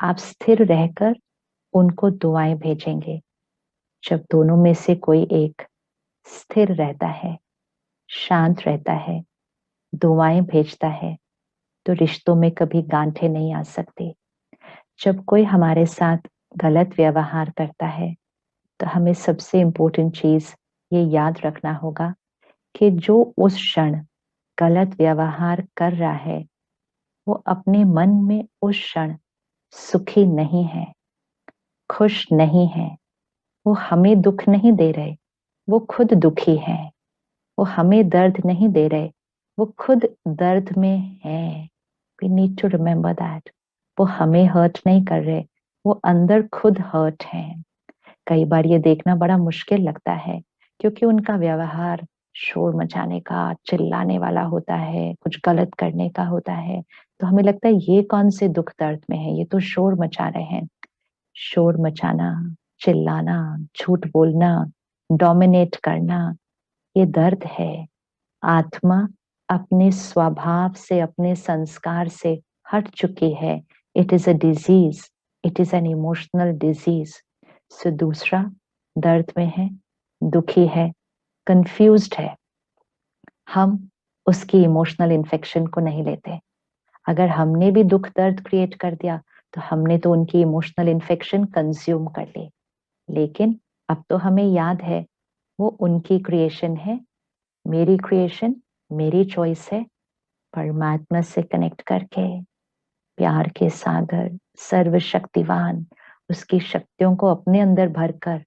आप स्थिर रहकर उनको दुआएं भेजेंगे। जब दोनों में से कोई एक स्थिर रहता है, शांत रहता है, दुआएं भेजता है, तो रिश्तों में कभी गांठें नहीं आ सकती। जब कोई हमारे साथ गलत व्यवहार करता है, तो हमें सबसे इम्पोर्टेंट चीज ये याद रखना होगा कि जो उस क्षण गलत व्यवहार कर रहा है, वो अपने मन में उस क्षण सुखी नहीं है, खुश नहीं है। वो हमें दुख नहीं दे रहे, वो खुद दुखी है। वो हमें दर्द नहीं दे रहे, वो खुद दर्द में है। We need to remember that. वो हमें हर्ट नहीं कर रहे, वो अंदर खुद हर्ट है। कई बार ये देखना बड़ा मुश्किल लगता है, क्योंकि उनका व्यवहार शोर मचाने का, चिल्लाने वाला होता है, कुछ गलत करने का होता है। तो हमें लगता है ये कौन से दुख दर्द में है, ये तो शोर मचा रहे हैं। शोर मचाना, चिल्लाना, झूठ बोलना, डोमिनेट करना, ये दर्द है। आत्मा अपने स्वभाव से, अपने संस्कार से हट चुकी है। It is a disease, it is an emotional disease. So दूसरा दर्द में है, दुखी है, कंफ्यूज्ड है। हम उसकी इमोशनल इन्फेक्शन को नहीं लेते। अगर हमने भी दुख दर्द क्रिएट कर दिया, तो हमने तो उनकी इमोशनल इन्फेक्शन कंज्यूम कर ली। लेकिन अब तो हमें याद है, वो उनकी क्रिएशन है, मेरी क्रिएशन, मेरी चॉइस है। परमात्मा से कनेक्ट करके, प्यार के सागर, सर्वशक्तिवान, उसकी शक्तियों को अपने अंदर भरकर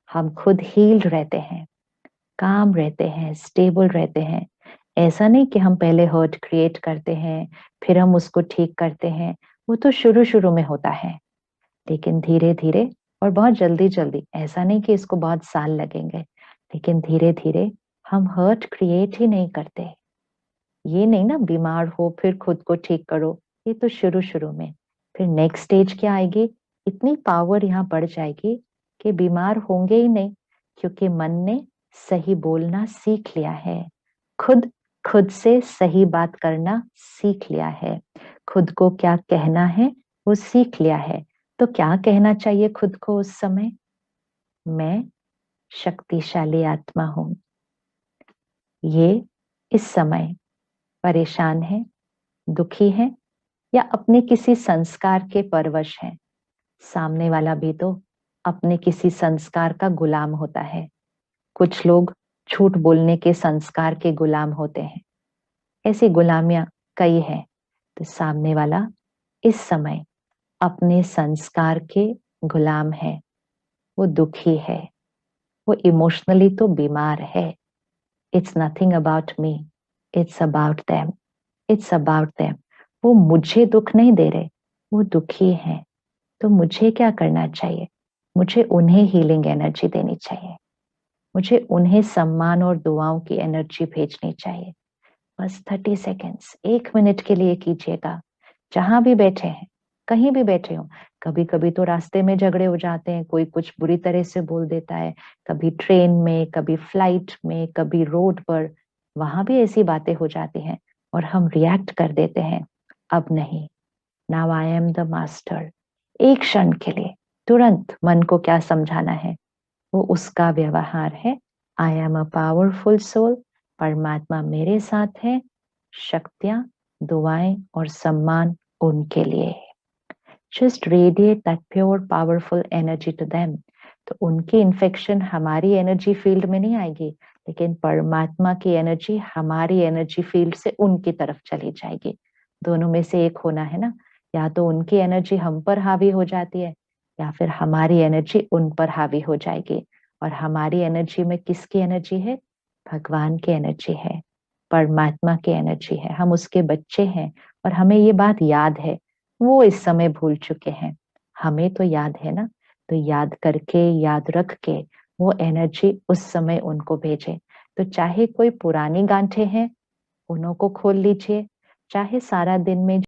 हम खुद हील्ड रहते हैं, काम रहते हैं, स्टेबल रहते हैं। ऐसा नहीं कि हम पहले हर्ट क्रिएट करते हैं, फिर हम उसको ठीक करते हैं। वो तो शुरू शुरू में होता है, लेकिन धीरे धीरे और बहुत जल्दी जल्दी, ऐसा नहीं कि इसको बहुत साल लगेंगे, लेकिन धीरे धीरे हम हर्ट क्रिएट ही नहीं करते। ये नहीं ना बीमार हो फिर खुद को ठीक करो, ये तो शुरू शुरू में। फिर नेक्स्ट स्टेज क्या आएगी, इतनी पावर यहाँ बढ़ जाएगी कि बीमार होंगे ही नहीं, क्योंकि मन ने सही बोलना सीख लिया है। खुद खुद से सही बात करना सीख लिया है। खुद को क्या कहना है वो सीख लिया है। तो क्या कहना चाहिए खुद को उस समय? मैं शक्तिशाली आत्मा हूं। ये इस समय परेशान है, दुखी है, या अपने किसी संस्कार के परवश है। सामने वाला भी तो अपने किसी संस्कार का गुलाम होता है। कुछ लोग झूठ बोलने के संस्कार के गुलाम होते हैं। ऐसी गुलामियां कई हैं। तो सामने वाला इस समय अपने संस्कार के गुलाम है, वो दुखी है, वो इमोशनली तो बीमार है। It's nothing about me, it's about them, it's about them. वो मुझे दुख नहीं दे रहे, वो दुखी हैं। तो मुझे क्या करना चाहिए? मुझे उन्हें हीलिंग एनर्जी देनी चाहिए। मुझे उन्हें सम्मान और दुआओं की एनर्जी भेजनी चाहिए। बस 30 सेकेंड्स, 1 मिनट के लिए कीजिएगा। जहां भी बैठे हैं, कहीं भी बैठे हो। कभी कभी तो रास्ते में झगड़े हो जाते हैं, कोई कुछ बुरी तरह से बोल देता है, कभी ट्रेन में, कभी फ्लाइट में, कभी रोड पर, वहां भी ऐसी बातें हो जाती हैं और हम रिएक्ट कर देते हैं। अब नहीं, now I am the master. एक क्षण के लिए तुरंत मन को क्या समझाना है, वो उसका व्यवहार है। I am a powerful soul, परमात्मा मेरे साथ है। शक्तियां, दुआएं और सम्मान उनके लिए। Just radiate that pure powerful energy to them. तो उनकी इन्फेक्शन हमारी एनर्जी फील्ड में नहीं आएगी, लेकिन परमात्मा की एनर्जी हमारी एनर्जी फील्ड से उनकी तरफ चली जाएगी। दोनों में से एक होना है ना। या तो उनकी एनर्जी हम पर हावी हो जाती है, या फिर हमारी एनर्जी उन पर हावी हो जाएगी। और हमारी एनर्जी में किसकी एनर्जी है? भगवान की एनर्जी है, परमात्मा की एनर्जी है। हम उसके बच्चे हैं और हमें ये बात याद है। वो इस समय भूल चुके हैं, हमें तो याद है ना। तो याद करके, याद रख के वो एनर्जी उस समय उनको भेजे। तो चाहे कोई पुरानी गांठें हैं, उन्हों को खोल लीजिए। चाहे सारा दिन में